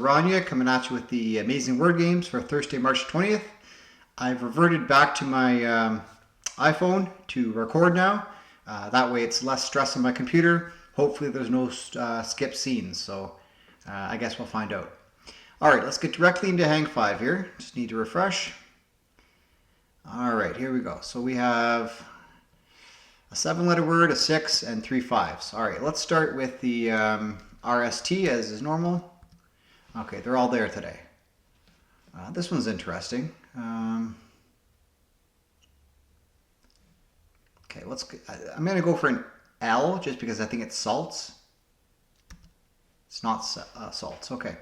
Rania coming at you with the amazing word games for Thursday, March 20th. I've reverted back to my iPhone to record now. That way it's less stress on my computer. Hopefully there's no skip scenes, so I guess we'll find out. Alright, let's get directly into Hang 5 here. Just need to refresh. Alright, here we go. So we have a 7-letter word, a 6, and 3 5s. Alright, let's start with the RST as is normal. Okay, they're all there today. This one's interesting. Okay, I'm going to go for an L just because I think it's salts. It's not salts. Okay.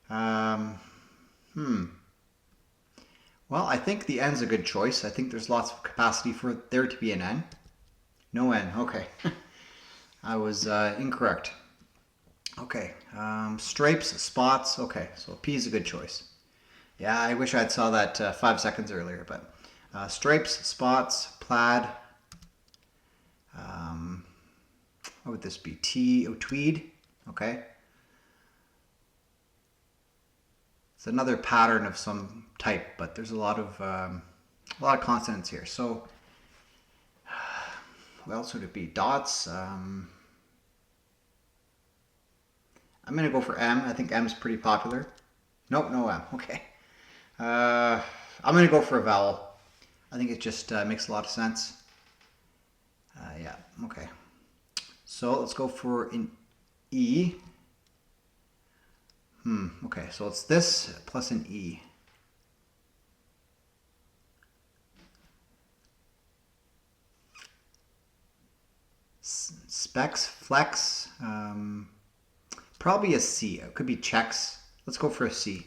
Well, I think the N's a good choice. I think there's lots of capacity for there to be an N. No N. Okay. I was incorrect. Okay. Stripes, spots. Okay, so P is a good choice. Yeah, I wish I'd saw that 5 seconds earlier, but stripes, spots, plaid. What would this be? Tweed. Okay. It's another pattern of some type, but there's a lot of consonants here. So, what else would it be? Dots. I'm going to go for M. I think M is pretty popular. Nope, no M. Okay. I'm going to go for a vowel. I think it just makes a lot of sense. Yeah, okay. So let's go for an E. Okay, so it's this plus an E. Specs, flex, probably a C. It could be checks. Let's go for a C.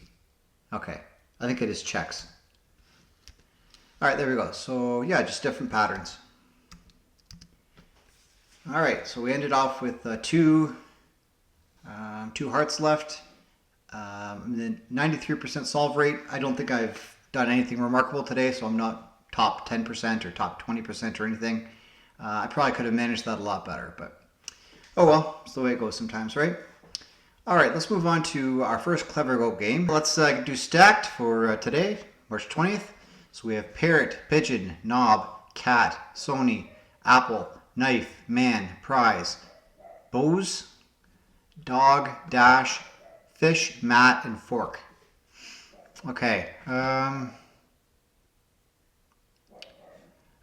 Okay, I think it is checks. All right, there we go. So yeah, just different patterns. All right, so we ended off with two hearts left. The 93% solve rate. I don't think I've done anything remarkable today, so I'm not top 10% or top 20% or anything. I probably could have managed that a lot better, but oh well, it's the way it goes sometimes, right? All right, let's move on to our first Clever Go game. Let's do stacked for today, March 20th. So we have parrot, pigeon, knob, cat, Sony, apple, knife, man, prize, bows, dog, dash, fish, mat, and fork. Okay.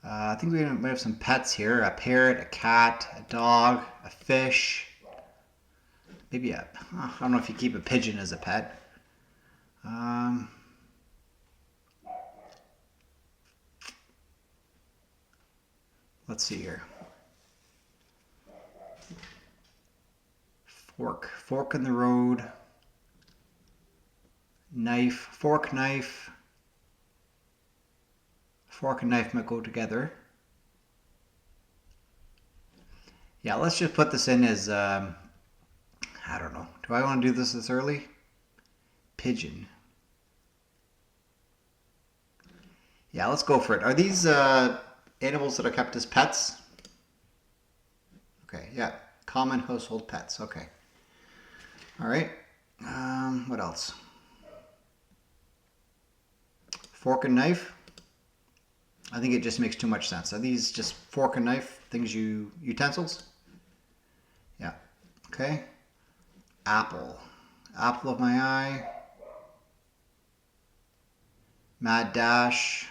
I think we might have some pets here. A parrot, a cat, a dog, a fish. Maybe I don't know if you keep a pigeon as a pet. Let's see here. Fork in the road. Knife, fork, knife. Fork and knife might go together. Yeah, let's just put this in as, I don't know. Do I want to do this early? Pigeon. Yeah, let's go for it. Are these animals that are kept as pets? Okay, yeah. Common household pets. Okay. All right. What else? Fork and knife. I think it just makes too much sense. Are these just fork and knife things utensils? Yeah. Okay. Apple. Apple of my eye. Mad dash.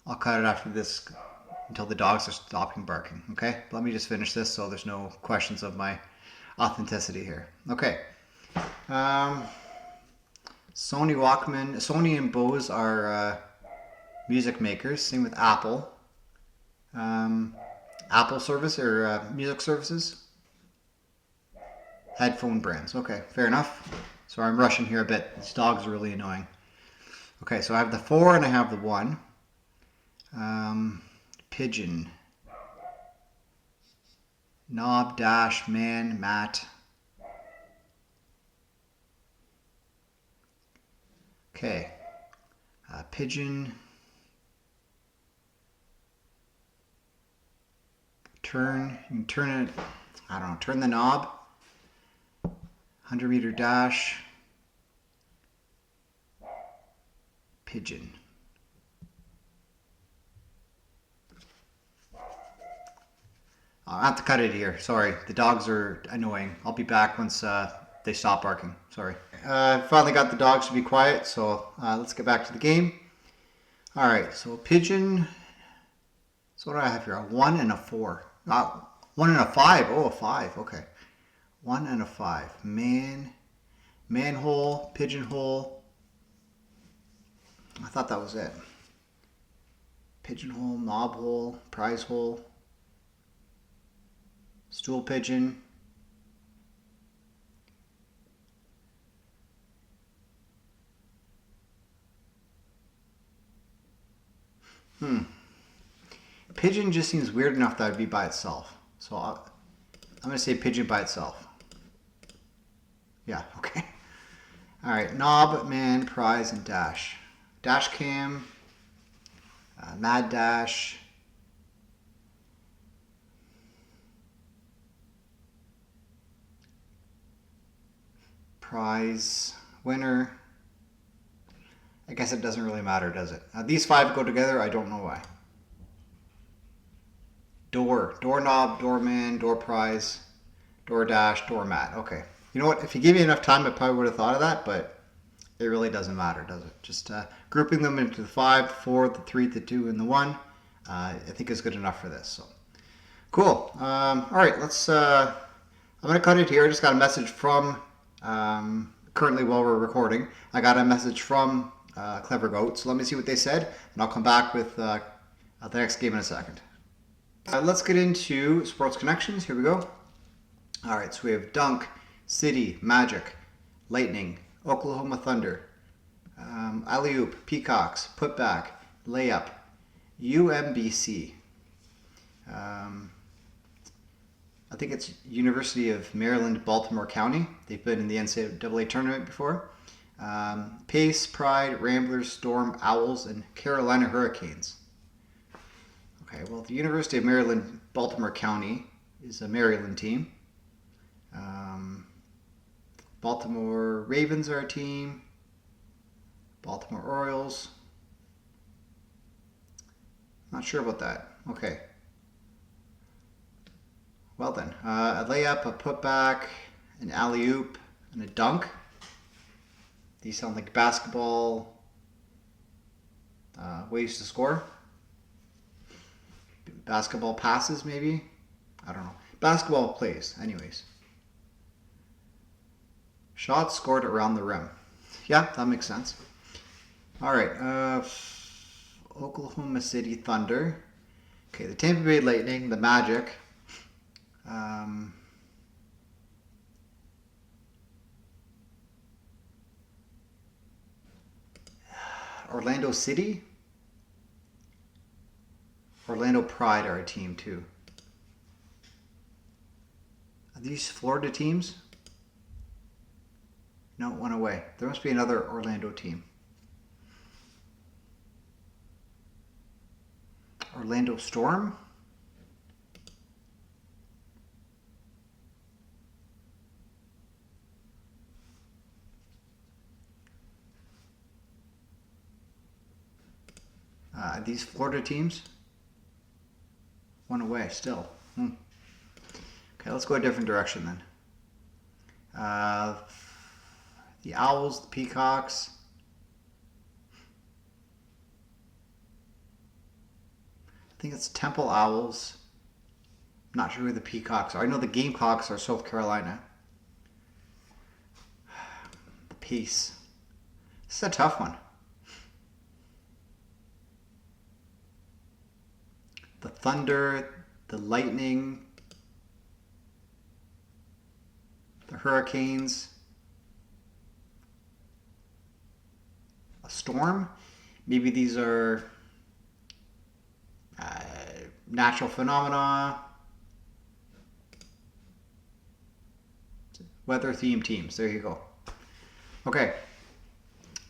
I'll cut it after this until the dogs are stopping barking. Okay. Let me just finish this so there's no questions of my authenticity here. Okay. Sony Walkman, Sony and Bose are music makers. Same with Apple. Apple service or music services. Headphone brands. Okay, fair enough. Sorry, I'm rushing here a bit. These dogs are really annoying. Okay, so I have the 4 and I have the 1. Pigeon. Knob, dash, man, mat. Okay. Pigeon. You can turn it, I don't know, turn the knob. 100-meter dash. Pigeon. I have to cut it here. Sorry, the dogs are annoying. I'll be back once they stop barking. Sorry. I finally got the dogs to be quiet, so let's get back to the game. All right, so pigeon. So what do I have here? A 1 and a 4. 1 and a 5. Oh, a 5. Okay. 1 and a 5. Manhole, pigeonhole. I thought that was it. Pigeonhole, knob hole, prize hole, stool pigeon. Pigeon just seems weird enough that it would be by itself. So I'm going to say pigeon by itself. Yeah, okay. All right, knob, man, prize, and dash. Dash cam, mad dash. Prize, winner. I guess it doesn't really matter, does it? These 5 go together, I don't know why. Door, doorknob, doorman, door prize, door dash, doormat. Okay. You know what? If you give me enough time, I probably would have thought of that, but it really doesn't matter, does it? Just grouping them into the 5, the 4, the 3, the 2, and the 1, I think is good enough for this. So cool. All right, let's. I'm gonna cut it here. I just got a message from currently while we're recording. I got a message from Clever Goat. So let me see what they said, and I'll come back with the next game in a second. Let's get into sports connections. Here we go. All right, so we have Dunk, City, Magic, Lightning, Oklahoma Thunder, Alley-oop, Peacocks, Putback, Layup, UMBC. I think it's University of Maryland, Baltimore County. They've been in the NCAA tournament before. Pace, Pride, Ramblers, Storm, Owls, and Carolina Hurricanes. Okay, well, the University of Maryland, Baltimore County is a Maryland team. Baltimore Ravens are a team. Baltimore Orioles. Not sure about that. Okay. Well then, a layup, a putback, an alley-oop, and a dunk. These sound like basketball ways to score. Basketball passes, maybe? I don't know. Basketball plays, anyways. Shots scored around the rim. Yeah, that makes sense. All right. Oklahoma City Thunder. Okay, the Tampa Bay Lightning, the Magic. Orlando City. Orlando Pride are a team too. Are these Florida teams? No, one away. There must be another Orlando team. Orlando Storm? These Florida teams? One away still. Okay, let's go a different direction then. The Owls, the Peacocks. I think it's Temple Owls. I'm not sure who the Peacocks are. I know the Gamecocks are South Carolina. The Peace. This is a tough one. The Thunder, the Lightning, the Hurricanes, a Storm. Maybe these are natural phenomena, weather-themed teams. There you go. Okay,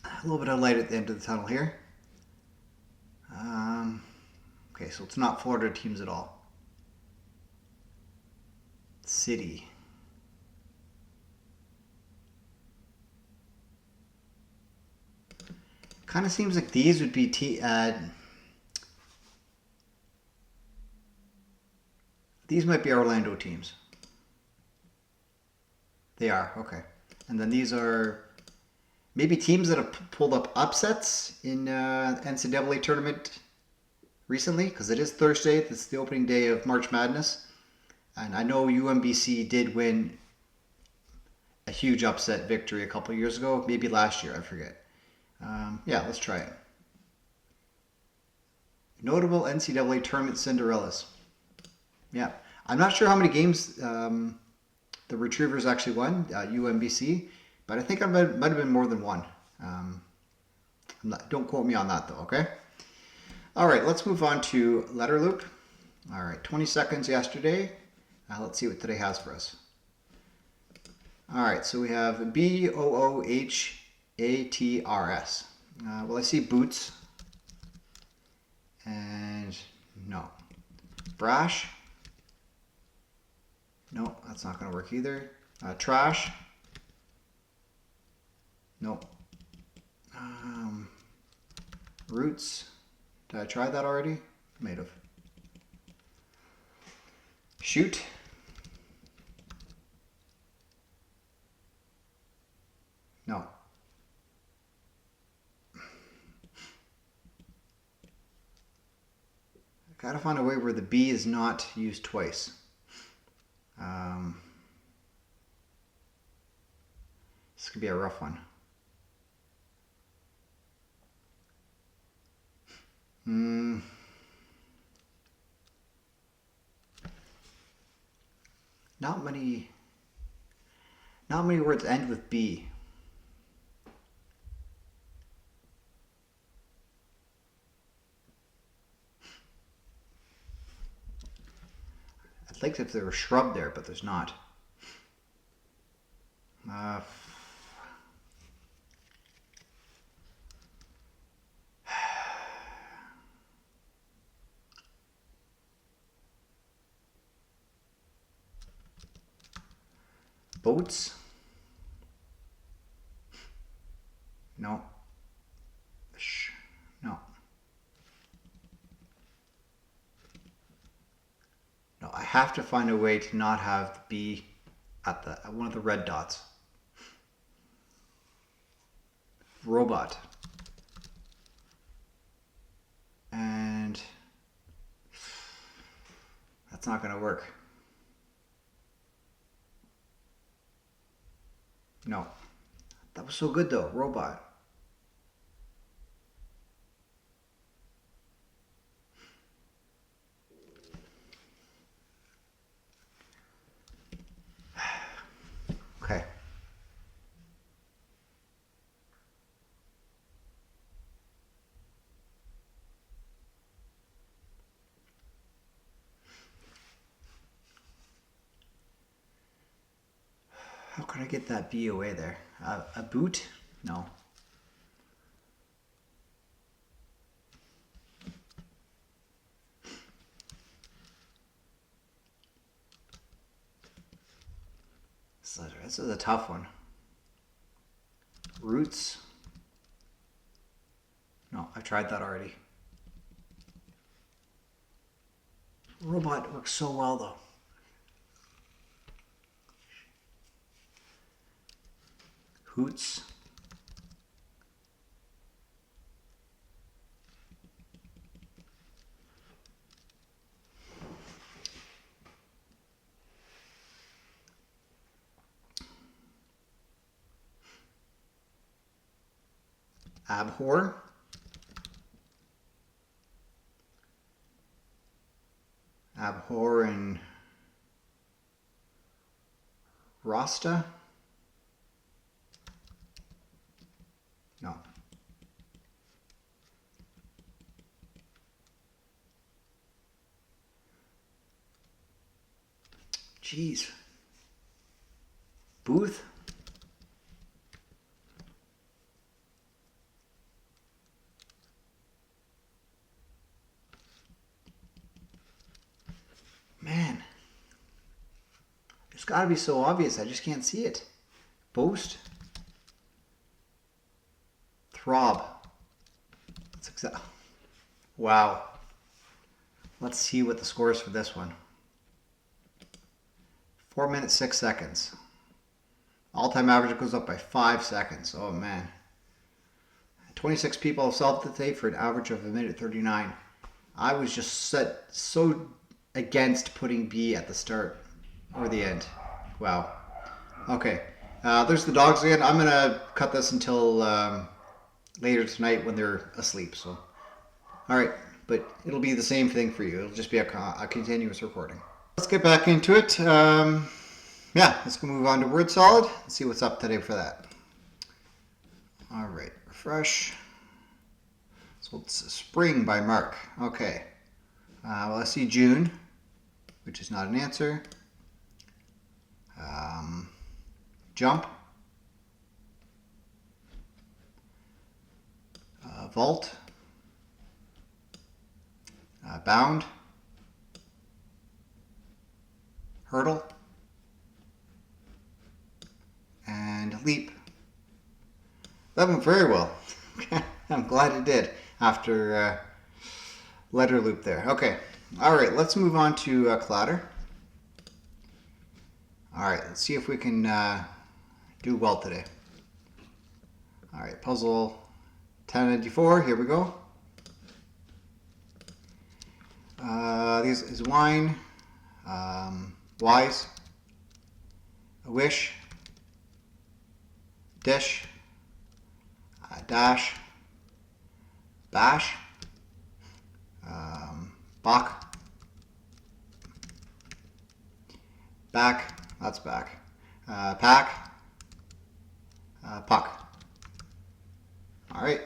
a little bit of light at the end of the tunnel here. Okay, so it's not Florida teams at all. city. Kind of seems like these would be these might be Orlando teams. They are, okay. And then these are maybe teams that have pulled up upsets in NCAA tournament recently, because it is Thursday. This is the opening day of March Madness. And I know UMBC did win a huge upset victory a couple years ago, maybe last year, I forget. Yeah, let's try it. Notable NCAA tournament Cinderellas. Yeah, I'm not sure how many games the Retrievers actually won, UMBC, but I think it might have been more than one. Don't quote me on that though, okay? All right, let's move on to letter loop. All right, 20 seconds yesterday. Let's see what today has for us. All right, so we have B-O-O-H-A-T-R-S. Well, I see boots. And no. Brash. No, that's not going to work either. Trash. Nope. Roots. Did I try that already? Might have. Shoot. No. I gotta find a way where the B is not used twice. This could be a rough one. Not many words end with B. I'd like if there were shrub there, but there's not. Boats? No. No. No, I have to find a way to not have the B at one of the red dots. Robot. And that's not going to work. No. That was so good though, robot. Okay. How can I get that B away there? A boot? No. This is a tough one. Roots? No, I've tried that already. Robot works so well though. Hoots. Abhor. Abhor and Rasta. No. Jeez. Booth. Man. got to be so obvious. I just can't see it. Boast. Throb. That's exact. Wow. Let's see what the score is for this one. 4 minutes, 6 seconds. All-time average goes up by 5 seconds. Oh, man. 26 people have solved it today for an average of 1:39. I was just so against putting B at the start or the end. Wow. Okay. There's the dogs again. I'm going to cut this until later tonight when they're asleep. So, all right. But it'll be the same thing for you. It'll just be a continuous recording. Let's get back into it. Yeah, let's go move on to Word Solid and see what's up today for that. All right, refresh. So it's Spring by Mark. Okay. Well, I see June, which is not an answer. Jump. Vault. Bound. Hurdle. And leap. That went very well. I'm glad it did after letter loop there. Okay. All right. Let's move on to Cladder. All right. Let's see if we can do well today. All right. Puzzle 1094. Here we go. This is wine. Wise. A wish. Dish. Dash. Bash. Bach. Back. That's back. Pack. Puck. All right.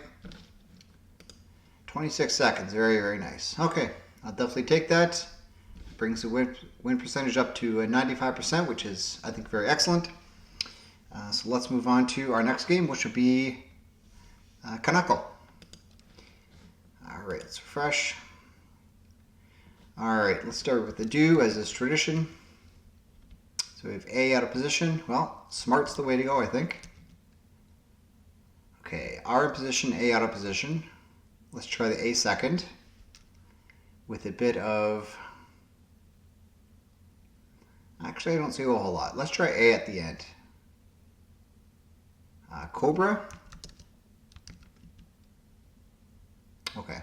26 seconds. Very, very nice. Okay. I'll definitely take that. Brings the win percentage up to 95%, which is, I think, very excellent. So let's move on to our next game, which will be Canuckle. All right, let's refresh. All right, let's start with the do, as is tradition. So we have A out of position. Well, smart's the way to go, I think. Okay, R in position, A out of position. Let's try the A second with a bit of... Actually, I don't see a whole lot. Let's try A at the end. Cobra. Okay.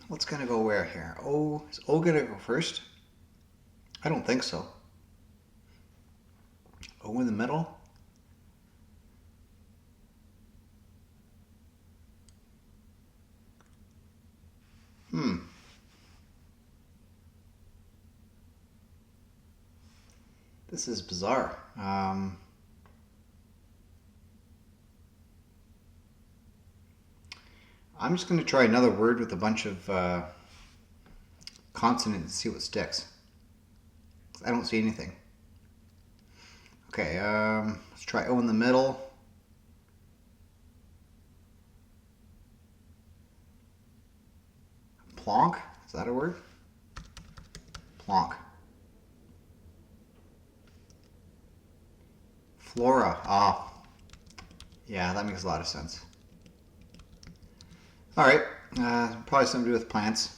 What's gonna go where here? O, is O gonna go first? I don't think so. O in the middle? This is bizarre. I'm just going to try another word with a bunch of consonants and see what sticks. I don't see anything. Okay, let's try O in the middle. Plonk? Is that a word? Plonk. Flora. Ah. Yeah, that makes a lot of sense. All right. Probably something to do with plants.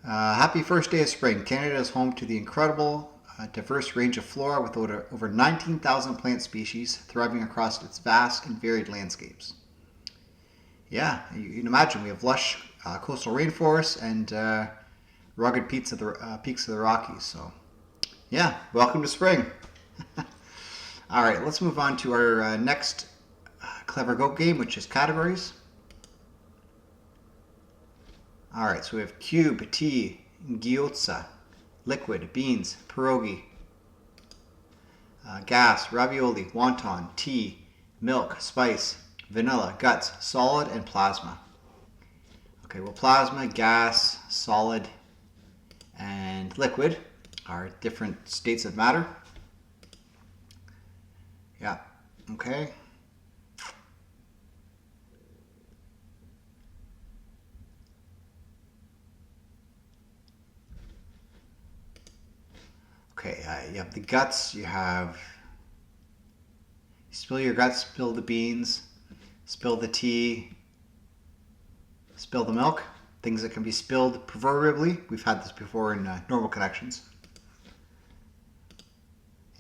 Happy first day of spring. Canada is home to the incredible, diverse range of flora with over 19,000 plant species thriving across its vast and varied landscapes. Yeah, you can imagine we have lush coastal rainforests and rugged peaks of the Rockies. So, yeah, welcome to spring. All right, let's move on to our next Clever Goat game, which is categories. All right, so we have cube, tea, gyoza, liquid, beans, pierogi, gas, ravioli, wonton, tea, milk, spice, vanilla, guts, solid, and plasma. Okay, well, plasma, gas, solid, and liquid are different states of matter. Yeah. Okay. Okay, you have the guts, you have spill your guts, spill the beans, spill the tea, spill the milk. Things that can be spilled proverbially. We've had this before in normal connections.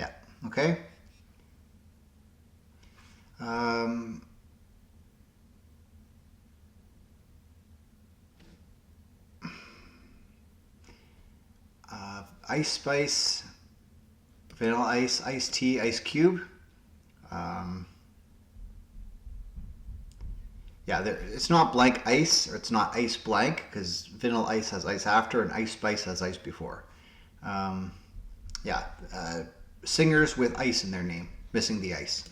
Yeah, okay. Ice spice, vanilla ice, iced tea, ice cube. Yeah, it's not blank ice, or it's not ice blank, because vanilla ice has ice after, and ice spice has ice before. Yeah, singers with ice in their name, missing the ice.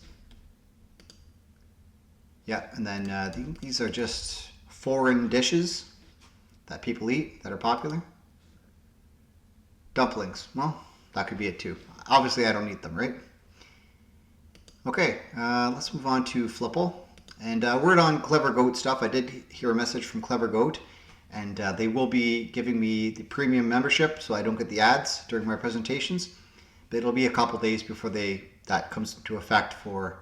Yeah, and then these are just foreign dishes that people eat that are popular. Dumplings. Well, that could be it too. Obviously, I don't eat them, right? Okay, let's move on to Flipple. And word on Clever Goat stuff. I did hear a message from Clever Goat, and they will be giving me the premium membership so I don't get the ads during my presentations. But it'll be a couple days before that comes into effect for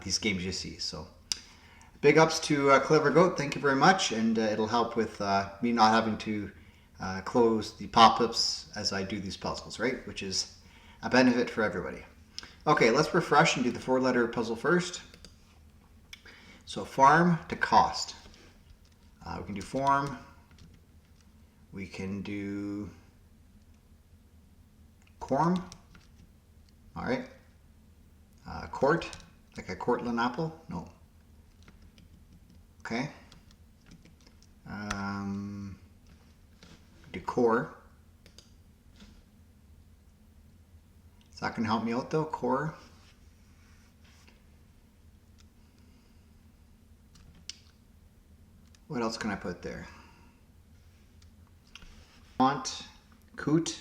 these games you see. So big ups to Clever Goat. Thank you very much, and it'll help with me not having to close the pop-ups as I do these puzzles, right? Which is a benefit for everybody. Okay, let's refresh and do the 4-letter puzzle first. So farm to cost. We can do form. We can do corn. All right. Court, like a Cortland apple. No. Okay. Do core. Is that going to help me out though? Core. What else can I put there? Font, coot.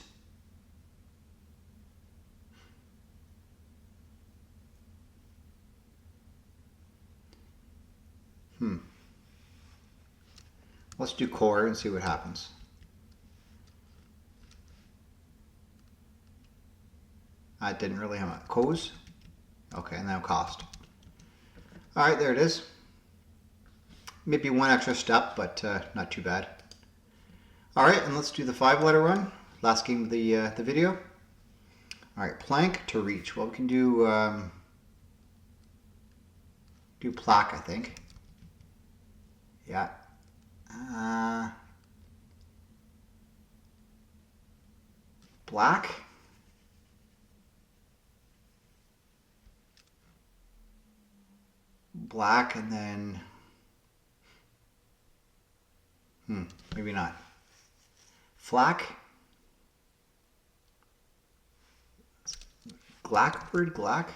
Let's do core and see what happens. I didn't really have a cos. Okay, and now cost. All right, there it is. Maybe one extra step, but not too bad. All right, and let's do the 5-letter one. Last game of the video. All right, plank to reach. Well, we can do plaque, I think. Yeah. Black. Black, and then maybe not. Flack. Glackbird, glack.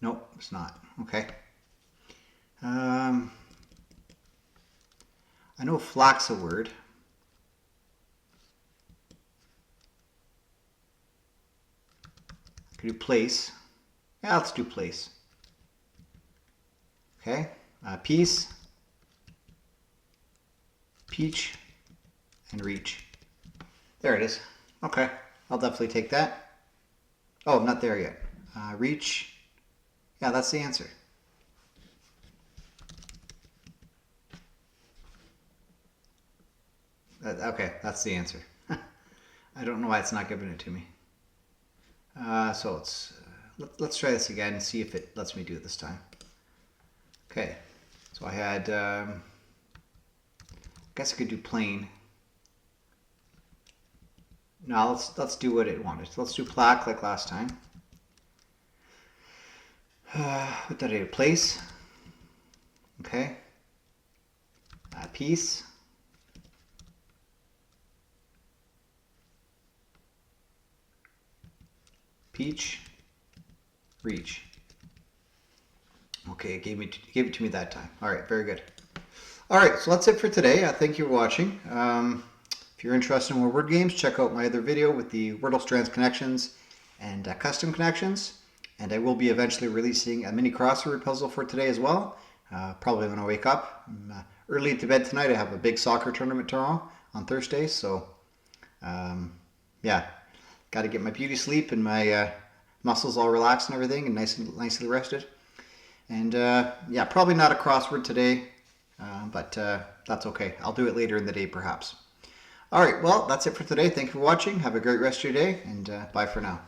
Nope, it's not. Okay. I know flack's a word. I could do place. Yeah, let's do place. Okay. Piece, peach, and reach. There it is. Okay, I'll definitely take that. Oh, I'm not there yet. Reach. Yeah, that's the answer. Okay, that's the answer. I don't know why it's not giving it to me. So let's try this again and see if it lets me do it this time. Okay, so I had, I guess I could do plain. No, let's do what it wanted. So let's do plaque like last time. What did I do? Place. Okay. Piece. Peach. Reach. Okay, it gave it to me that time. All right, very good. All right, so that's it for today. Thank you for watching. If you're interested in more word games, check out my other video with the Wordle Strands connections and custom connections. And I will be eventually releasing a mini crossword puzzle for today as well. Probably when I wake up. I'm early to bed tonight. I have a big soccer tournament tomorrow on Thursday. So, yeah, got to get my beauty sleep and my muscles all relaxed and everything and nicely rested. And yeah, probably not a crossword today, but that's okay. I'll do it later in the day perhaps. All right, well, that's it for today. Thank you for watching. Have a great rest of your day, and bye for now.